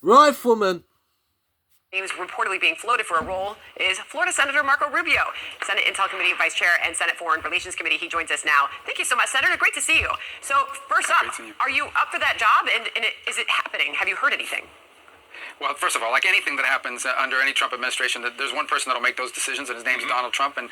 Rifleman. Names reportedly being floated for a role is Florida Senator Marco Rubio, Senate Intel Committee Vice Chair and Senate Foreign Relations Committee. He joins us now. Thank you so much, Senator. Great to see you. So first up, are you up for that job? And is it happening? Have you heard anything? Well, first of all, like anything that happens under any Trump administration, there's one person that'll make those decisions, and his name's Donald Trump. And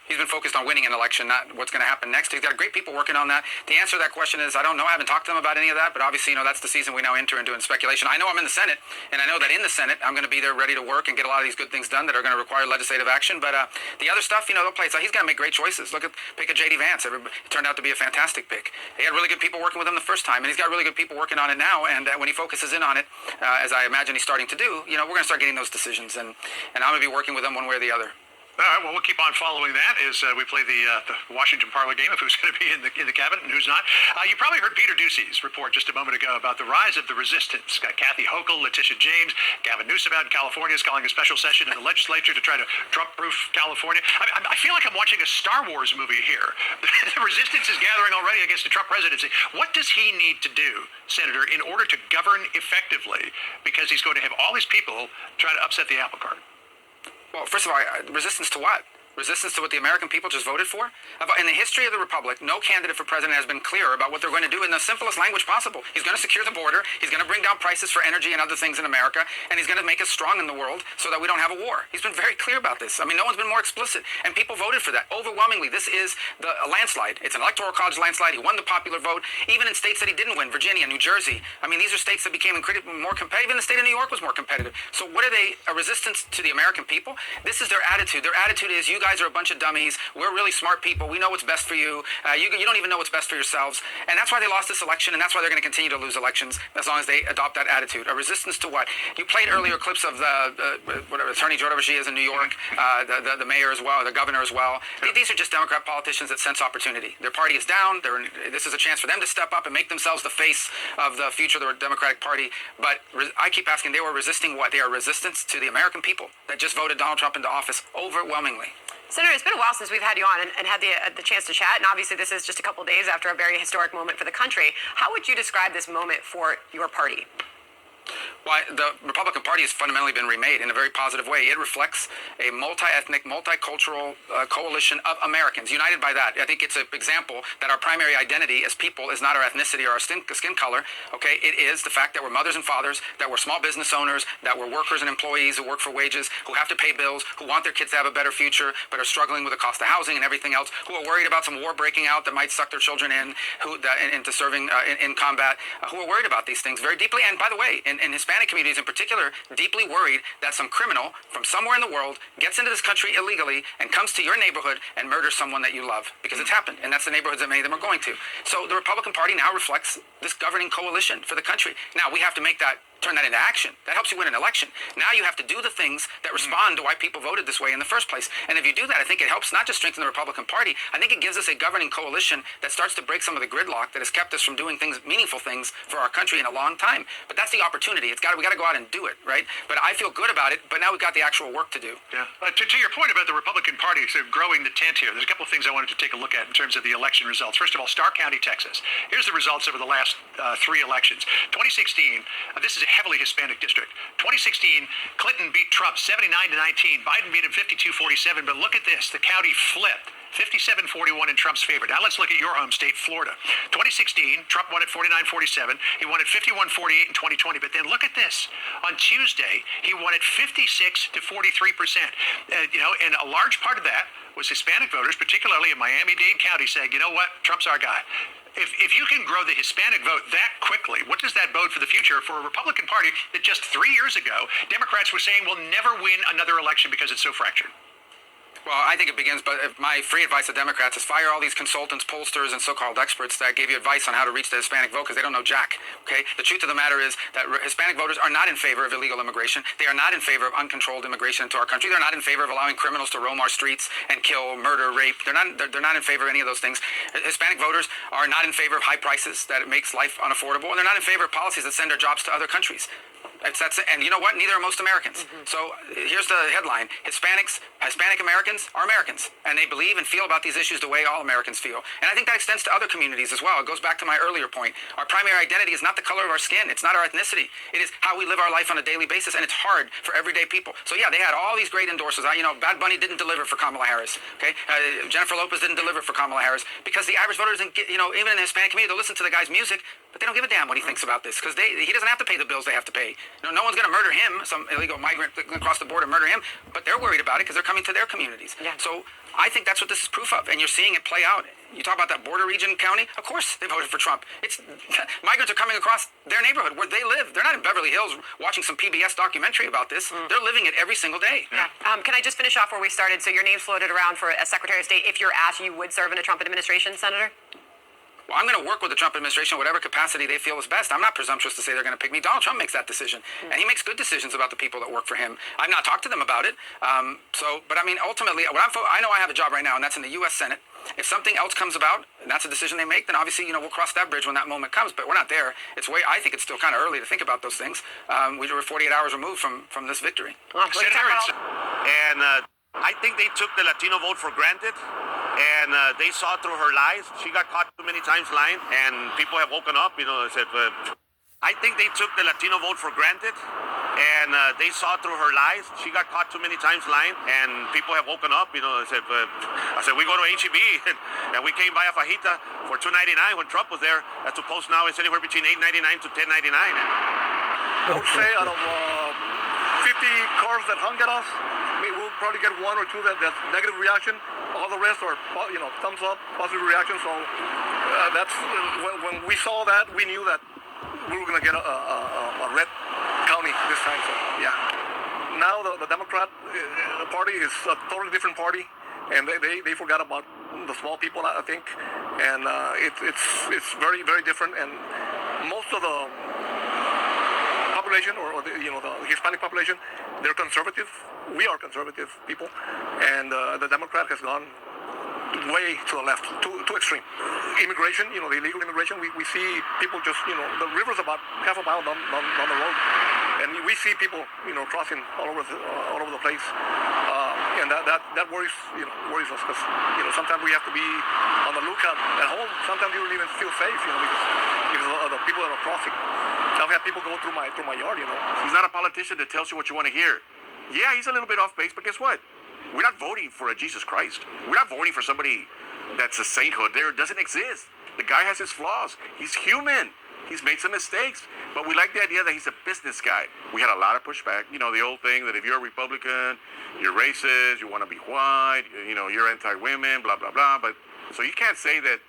he's been focused on winning an election, not what's going to happen next. He's got great people working on that. The answer to that question is, I don't know. I haven't talked to them about any of that, but obviously, that's the season we now enter into in speculation. I know I'm in the Senate, and I know that in the Senate, I'm going to be there ready to work and get a lot of these good things done that are going to require legislative action. But the other stuff, they'll play it. So he's got to make great choices. Pick a J.D. Vance. It turned out to be a fantastic pick. He had really good people working with him the first time, and he's got really good people working on it now. And when he focuses in on it, as I imagine he's starting to do, we're going to start getting those decisions, and I'm going to be working with them one way or the other. All right, well, we'll keep on following that as we play the Washington parlor game of who's going to be in the cabinet and who's not. You probably heard Peter Doocy's report just a moment ago about the rise of the resistance. Got Kathy Hochul, Letitia James, Gavin Newsom out in California is calling a special session in the legislature to try to Trump-proof California. I feel like I'm watching a Star Wars movie here. The resistance is gathering already against the Trump presidency. What does he need to do, Senator, in order to govern effectively? Because he's going to have all these people try to upset the apple cart. Well, first of all, resistance to what? Resistance to what the American people just voted for? In the history of the Republic, no candidate for president has been clearer about what they're going to do in the simplest language possible. He's going to secure the border. He's going to bring down prices for energy and other things in America. And he's going to make us strong in the world so that we don't have a war. He's been very clear about this. No one's been more explicit. And people voted for that overwhelmingly. This is a landslide. It's an electoral college landslide. He won the popular vote. Even in states that he didn't win, Virginia, New Jersey. These are states that became incredibly more competitive. Even the state of New York was more competitive. So what are they? A resistance to the American people? This is their attitude. Their attitude is, you guys are a bunch of dummies. We're really smart people. We know what's best for you. You don't even know what's best for yourselves. And that's why they lost this election, and that's why they're going to continue to lose elections as long as they adopt that attitude. A resistance to what? You played earlier clips of whatever Attorney General she is in New York, the mayor as well, the governor as well. These are just Democrat politicians that sense opportunity. Their party is down. This is a chance for them to step up and make themselves the face of the future of the Democratic Party. But I keep asking, they were resisting what? They are resistance to the American people that just voted Donald Trump into office overwhelmingly. Senator, it's been a while since we've had you on and had the chance to chat, and obviously this is just a couple of days after a very historic moment for the country. How would you describe this moment for your party? Well, the Republican Party has fundamentally been remade in a very positive way. It reflects a multi-ethnic, multicultural coalition of Americans, united by that. I think it's an example that our primary identity as people is not our ethnicity or our skin color. Okay, it is the fact that we're mothers and fathers, that we're small business owners, that we're workers and employees who work for wages, who have to pay bills, who want their kids to have a better future, but are struggling with the cost of housing and everything else, who are worried about some war breaking out that might suck their children into serving in combat, who are worried about these things very deeply. And by the way, in Hispanic communities in particular, deeply worried that some criminal from somewhere in the world gets into this country illegally and comes to your neighborhood and murders someone that you love, because it's happened, and that's the neighborhoods that many of them are going to. So the Republican Party now reflects this governing coalition for the country. Now we have to turn that into action. That helps you win an election. Now you have to do the things that respond to why people voted this way in the first place. And if you do that, I think it helps not just strengthen the Republican Party. I think it gives us a governing coalition that starts to break some of the gridlock that has kept us from doing meaningful things for our country in a long time. But that's the opportunity. We got to go out and do it, right? But I feel good about it, but now we've got the actual work to do. Yeah. To your point about the Republican Party sort of growing the tent here, there's a couple of things I wanted to take a look at in terms of the election results. First of all, Starr County, Texas. Here's the results over the last 3 elections. 2016, this is a heavily Hispanic district. 2016, Clinton beat Trump 79-19. Biden beat him 52-47. But look at this. The county flipped. 57-41 in Trump's favor. Now let's look at your home state, Florida. 2016, Trump won at 49-47. He won at 51-48 in 2020. But then look at this. On Tuesday, he won at 56 to 43%. And a large part of that was Hispanic voters, particularly in Miami-Dade County, saying, you know what, Trump's our guy. If you can grow the Hispanic vote that quickly, what does that bode for the future for a Republican Party that just 3 years ago, Democrats were saying will never win another election because it's so fractured? Well, I think it begins, but my free advice to Democrats is fire all these consultants, pollsters, and so-called experts that gave you advice on how to reach the Hispanic vote, because they don't know jack, okay? The truth of the matter is that Hispanic voters are not in favor of illegal immigration. They are not in favor of uncontrolled immigration into our country. They're not in favor of allowing criminals to roam our streets and kill, murder, rape. They're not in favor of any of those things. Hispanic voters are not in favor of high prices, that it makes life unaffordable, and they're not in favor of policies that send our jobs to other countries. And you know what? Neither are most Americans. So here's the headline: Hispanic Americans are Americans, and they believe and feel about these issues the way all Americans feel. And I think that extends to other communities as well. It goes back to my earlier point. Our primary identity is not the color of our skin. It's not our ethnicity. It is how we live our life on a daily basis, and it's hard for everyday people. So yeah, they had all these great endorsers. Bad Bunny didn't deliver for Kamala Harris. Okay, Jennifer Lopez didn't deliver for Kamala Harris because the average voter doesn't get. Even in the Hispanic community, they'll listen to the guy's music, but they don't give a damn what he thinks about this because he doesn't have to pay the bills they have to pay. No one's going to murder him. Some illegal migrant across the border murder him, but they're worried about it because they're coming to their communities. Yeah. So I think that's what this is proof of, and you're seeing it play out. You talk about that border region county. Of course, they voted for Trump. Migrants are coming across their neighborhood where they live. They're not in Beverly Hills watching some PBS documentary about this. They're living it every single day. Yeah. Can I just finish off where we started? So your name's floated around for a Secretary of State. If you're asked, you would serve in a Trump administration, Senator? Well, I'm going to work with the Trump administration, whatever capacity they feel is best. I'm not presumptuous to say they're going to pick me. Donald Trump makes that decision, and he makes good decisions about the people that work for him. I've not talked to them about it. But ultimately, I know I have a job right now, and that's in the U.S. Senate. If something else comes about, and that's a decision they make, then obviously, we'll cross that bridge when that moment comes. But we're not there. I think it's still kind of early to think about those things. We were 48 hours removed from this victory. I think they took the Latino vote for granted, and they saw through her lies. She got caught too many times lying, and people have woken up. They said, I think they took the Latino vote for granted, and they saw through her lies. She got caught too many times lying, and people have woken up. They said, I said, we go to HEB, and we came by a fajita for $2.99 when Trump was there. That's supposed now it's anywhere between $8.99 to $10.99. I would say out of 50 cars that hung at us, we'll probably get one or two that's negative reaction. All the rest are, thumbs up, positive reaction. So that's when we saw that, we knew that we were going to get a red county this time. So yeah. Now the Democrat Party is a totally different party, and they forgot about the small people, I think, and it's very, very different. And most of the population, or the Hispanic population, they're conservative. We are conservative people, and the Democrat has gone way to the left, too extreme. Immigration, the illegal immigration, we see people just, the river's about half a mile down the road, and we see people, crossing all over the place, and that worries us because sometimes we have to be on the lookout at home. Sometimes you don't even feel safe, because of the people that are crossing. I've had people go through my yard. He's not a politician that tells you what you want to hear. Yeah, he's a little bit off base, but guess what? We're not voting for a Jesus Christ. We're not voting for somebody that's a sainthood. There doesn't exist. The guy has his flaws. He's human. He's made some mistakes. But we like the idea that he's a business guy. We had a lot of pushback. The old thing that if you're a Republican, you're racist, you want to be white, you're anti-women, blah, blah, blah. But so you can't say that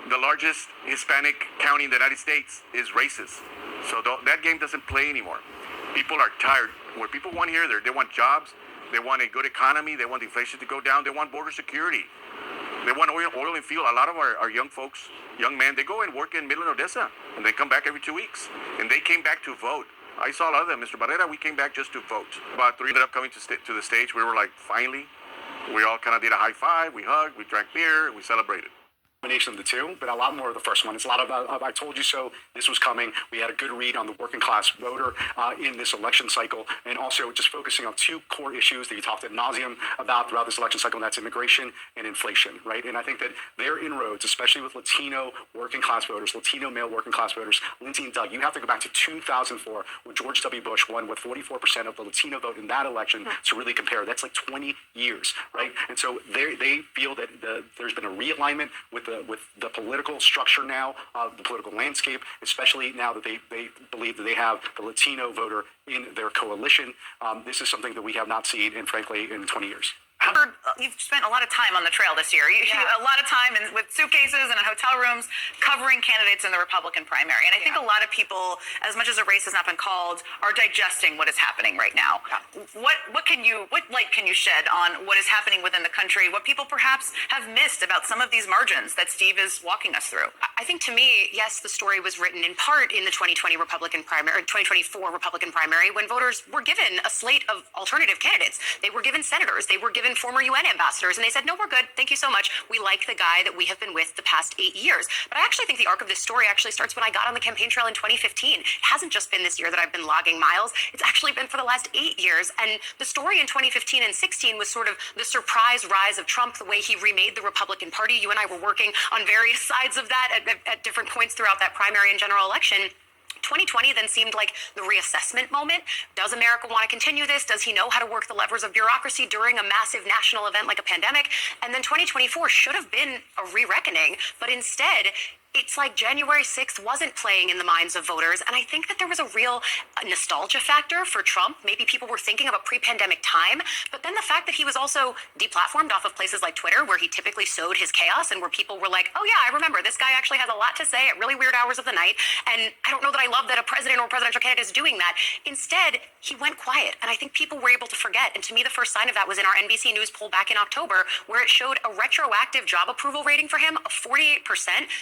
the largest Hispanic county in the United States is racist. So that game doesn't play anymore. People are tired. What people want here, they want jobs. They want a good economy. They want inflation to go down. They want border security. They want oil and fuel. A lot of our young folks, young men, they go and work in Midland, Odessa, and they come back every 2 weeks. And they came back to vote. I saw a lot of them. Mr. Barrera, we came back just to vote. About three ended up coming to the stage. We were like, finally. We all kind of did a high five. We hugged. We drank beer. We celebrated. Combination of the two, but a lot more of the first one. It's a lot of I told you so. This was coming. We had a good read on the working class voter in this election cycle, and also just focusing on two core issues that you talked ad nauseum about throughout this election cycle, and that's immigration and inflation, right? And I think that their inroads, especially with Latino working class voters, Latino male working class voters, Lindsay and Doug, you have to go back to 2004 when George W. Bush won with 44% of the Latino vote in that election to really compare. That's like 20 years, right? And so they feel that there's been a realignment with the political structure now, the political landscape, especially now that they believe that they have the Latino voter in their coalition. This is something that we have not seen, and frankly, in 20 years. You've spent a lot of time on the trail this year. A lot of time with suitcases and in hotel rooms covering candidates in the Republican primary. And I think a lot of people, as much as a race has not been called, are digesting what is happening right now. What light can you shed on what is happening within the country? What people perhaps have missed about some of these margins that Steve is walking us through? I think to me, yes, the story was written in part in the 2020 Republican primary, or 2024 Republican primary, when voters were given a slate of alternative candidates. They were given senators. They were given and former UN ambassadors, and they said, no, we're good. Thank you so much. We like the guy that we have been with the past 8 years. But I actually think the arc of this story actually starts when I got on the campaign trail in 2015. It hasn't just been this year that I've been logging miles. It's actually been for the last 8 years. And the story in 2015 and 16 was sort of the surprise rise of Trump, the way he remade the Republican Party. You and I were working on various sides of that at different points throughout that primary and general election. 2020 then seemed like the reassessment moment. Does America want to continue this? Does he know how to work the levers of bureaucracy during a massive national event like a pandemic? And then 2024 should have been a re-reckoning, but instead, it's like January 6th wasn't playing in the minds of voters. And I think that there was a real nostalgia factor for Trump. Maybe people were thinking of a pre-pandemic time, but then the fact that he was also deplatformed off of places like Twitter, where he typically sowed his chaos and where people were like, oh yeah, I remember this guy actually has a lot to say at really weird hours of the night. And I don't know that I love that a president or presidential candidate is doing that. Instead, he went quiet. And I think people were able to forget. And to me, the first sign of that was in our NBC News poll back in October, where it showed a retroactive job approval rating for him of 48%.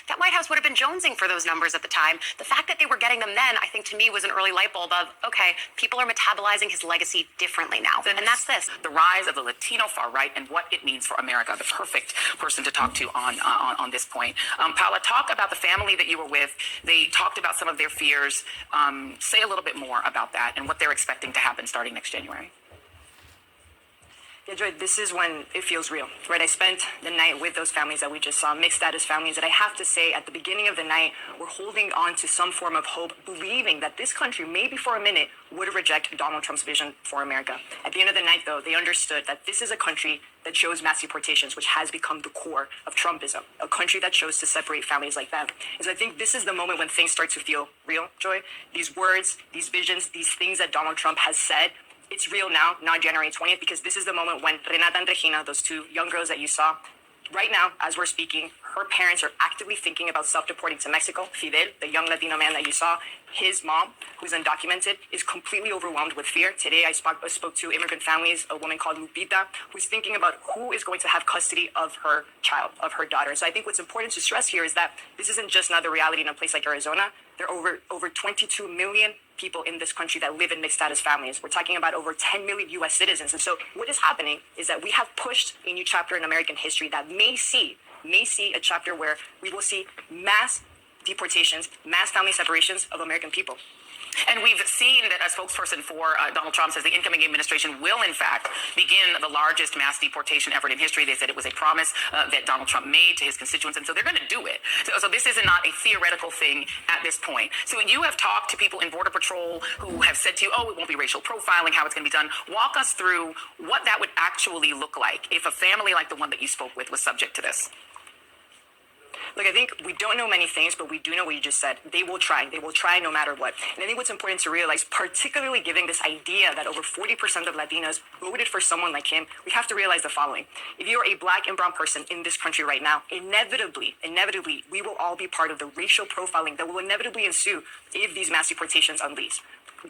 That White House would have been jonesing for those numbers at the time. The fact that they were getting them then, I think to me was an early light bulb of, okay, people are metabolizing his legacy differently now. And that's this. The rise of the Latino far right and what it means for America. The perfect person to talk to on this point. Paula, talk about the family that you were with. They talked about some of their fears. Say a little bit more about that and what they're expecting to happen starting next January. Yeah, Joy, this is when it feels real, right? I spent the night with those families that we just saw, mixed status families, that I have to say at the beginning of the night, we're holding on to some form of hope, believing that this country, maybe for a minute, would reject Donald Trump's vision for America. At the end of the night, though, they understood that this is a country that chose mass deportations, which has become the core of Trumpism, a country that chose to separate families like them. And so I think this is the moment when things start to feel real, Joy. These words, these visions, these things that Donald Trump has said, it's real now, not January 20th, because this is the moment when Renata and Regina, those two young girls that you saw, right now, as we're speaking, her parents are actively thinking about self-deporting to Mexico. Fidel, the young Latino man that you saw, his mom, who's undocumented, is completely overwhelmed with fear. Today, I spoke to immigrant families, a woman called Lupita, who's thinking about who is going to have custody of her child, of her daughter. So I think what's important to stress here is that this isn't just another reality in a place like Arizona. There are over 22 million people in this country that live in mixed status families. We're talking about over 10 million US citizens. And so what is happening is that we have pushed a new chapter in American history that may see a chapter where we will see mass deportations, mass family separations of American people. And we've seen that a spokesperson for Donald Trump says the incoming administration will, in fact, begin the largest mass deportation effort in history. They said it was a promise that Donald Trump made to his constituents, and so they're going to do it. So this is not a theoretical thing at this point. So you have talked to people in Border Patrol who have said to you, oh, it won't be racial profiling, how it's going to be done. Walk us through what that would actually look like if a family like the one that you spoke with was subject to this. Look, I think we don't know many things, but we do know what you just said. They will try. They will try no matter what. And I think what's important to realize, particularly given this idea that over 40% of Latinos voted for someone like him, we have to realize the following. If you're a black and brown person in this country right now, inevitably, we will all be part of the racial profiling that will inevitably ensue if these mass deportations unleash.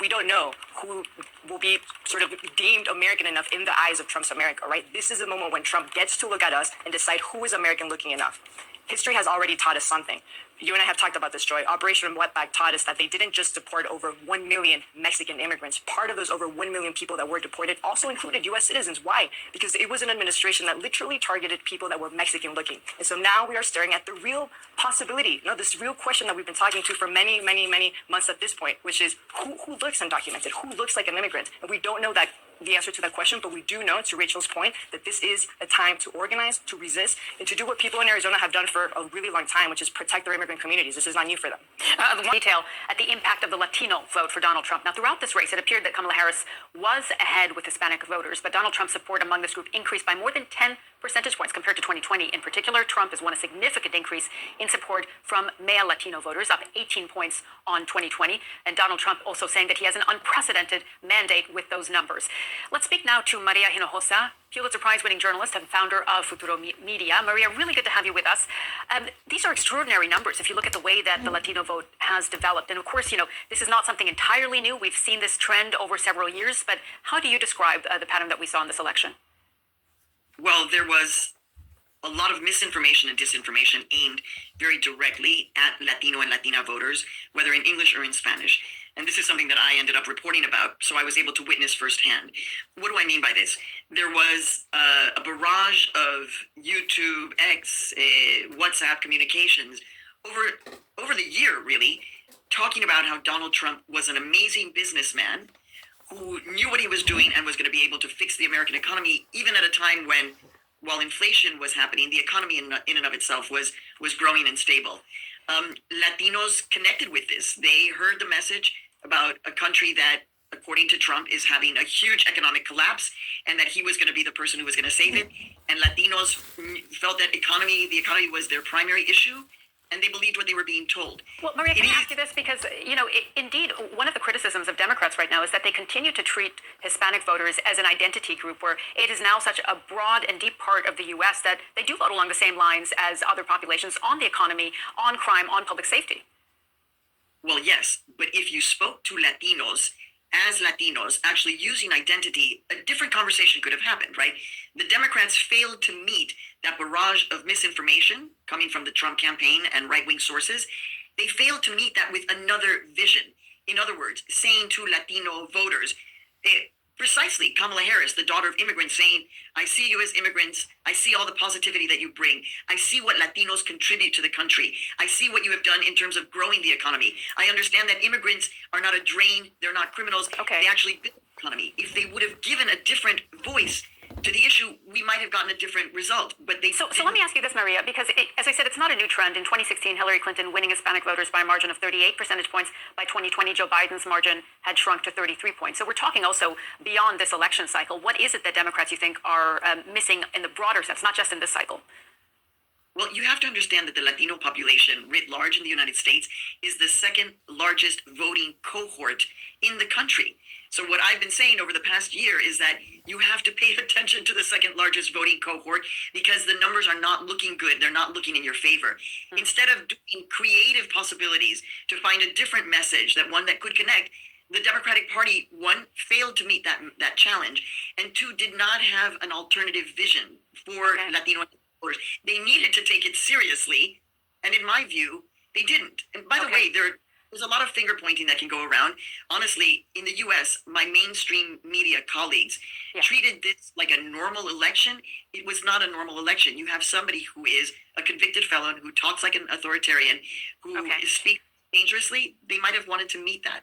We don't know who will be sort of deemed American enough in the eyes of Trump's America, right? This is a moment when Trump gets to look at us and decide who is American looking enough. History has already taught us something. You and I have talked about this, Joy. Operation Wetback taught us that they didn't just deport over 1 million Mexican immigrants. Part of those over 1 million people that were deported also included U.S. citizens. Why? Because it was an administration that literally targeted people that were Mexican looking. And so now we are staring at the real possibility, this real question that we've been talking to for many, many, many months at this point, which is who looks undocumented? Who looks like an immigrant? And we don't know the answer to that question, but we do know, to Rachel's point, that this is a time to organize, to resist, and to do what people in Arizona have done for a really long time, which is protect their immigrant communities. This is not new for them. Detail at the impact of the Latino vote for Donald Trump. Now, throughout this race, it appeared that Kamala Harris was ahead with Hispanic voters, but Donald Trump's support among this group increased by more than 10 percentage points compared to 2020. In particular, Trump has won a significant increase in support from male Latino voters, up 18 points on 2020. And Donald Trump also saying that he has an unprecedented mandate with those numbers. Let's speak now to Maria Hinojosa, Pulitzer Prize-winning journalist and founder of Futuro Media. Maria, really good to have you with us. These are extraordinary numbers if you look at the way that the Latino vote has developed. And of course, this is not something entirely new. We've seen this trend over several years. But how do you describe the pattern that we saw in this election? Well, there was a lot of misinformation and disinformation aimed very directly at Latino and Latina voters, whether in English or in Spanish. and this is something that I ended up reporting about, so I was able to witness firsthand. What do I mean by this? There was a barrage of YouTube, X, WhatsApp communications over the year, really, talking about how Donald Trump was an amazing businessman who knew what he was doing and was going to be able to fix the American economy, even at a time when, while inflation was happening, the economy in and of itself was growing and stable. Latinos connected with this. They heard the message about a country that, according to Trump, is having a huge economic collapse, and that he was going to be the person who was going to save it. And Latinos felt that the economy was their primary issue, and they believed what they were being told. Well, Maria, can I ask you this? Because, indeed, one of the criticisms of Democrats right now is that they continue to treat Hispanic voters as an identity group, where it is now such a broad and deep part of the U.S. that they do vote along the same lines as other populations on the economy, on crime, on public safety. Well, yes, but if you spoke to Latinos, as Latinos, actually using identity, a different conversation could have happened, right? The Democrats failed to meet that barrage of misinformation coming from the Trump campaign and right-wing sources. They failed to meet that with another vision. In other words, saying to Latino voters, precisely Kamala Harris, the daughter of immigrants, saying, I see you as immigrants. I see all the positivity that you bring. I see what Latinos contribute to the country. I see what you have done in terms of growing the economy. I understand that immigrants are not a drain. They're not criminals. Okay. They actually build the economy. If they would have given a different voice to the issue, we might have gotten a different result. But they So let me ask you this, Maria, because as I said, it's not a new trend. In 2016, Hillary Clinton winning Hispanic voters by a margin of 38 percentage points. By 2020, Joe Biden's margin had shrunk to 33 points. So we're talking also beyond this election cycle. What is it that Democrats, you think, are missing in the broader sense, not just in this cycle? Well, you have to understand that the Latino population writ large in the United States is the second largest voting cohort in the country. So what I've been saying over the past year is that you have to pay attention to the second largest voting cohort, because the numbers are not looking good. They're not looking in your favor. Instead of doing creative possibilities to find a different message, one that could connect, the Democratic Party, one, failed to meet that challenge, and two, did not have an alternative vision for Latino voters. They needed to take it seriously, and in my view, they didn't. And by the way, there's a lot of finger pointing that can go around. Honestly, in the U.S., my mainstream media colleagues treated this like a normal election. It was not a normal election. You have somebody who is a convicted felon, who talks like an authoritarian, who speaks dangerously. They might have wanted to meet that.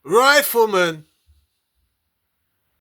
Rifleman